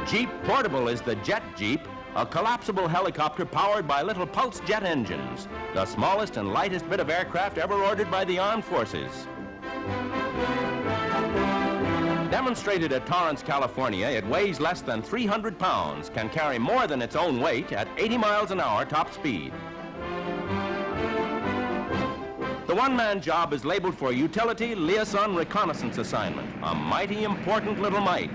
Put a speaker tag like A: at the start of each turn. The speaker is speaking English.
A: Jeep Portable is the jet Jeep, a collapsible helicopter powered by little pulse jet engines, the smallest and lightest bit of aircraft ever ordered by the armed forces. Demonstrated at Torrance, California, it weighs less than 300 pounds, can carry more than its own weight at 80 miles an hour top speed. The one-man job is labeled for Utility Liaison Reconnaissance Assignment, a mighty important little mite.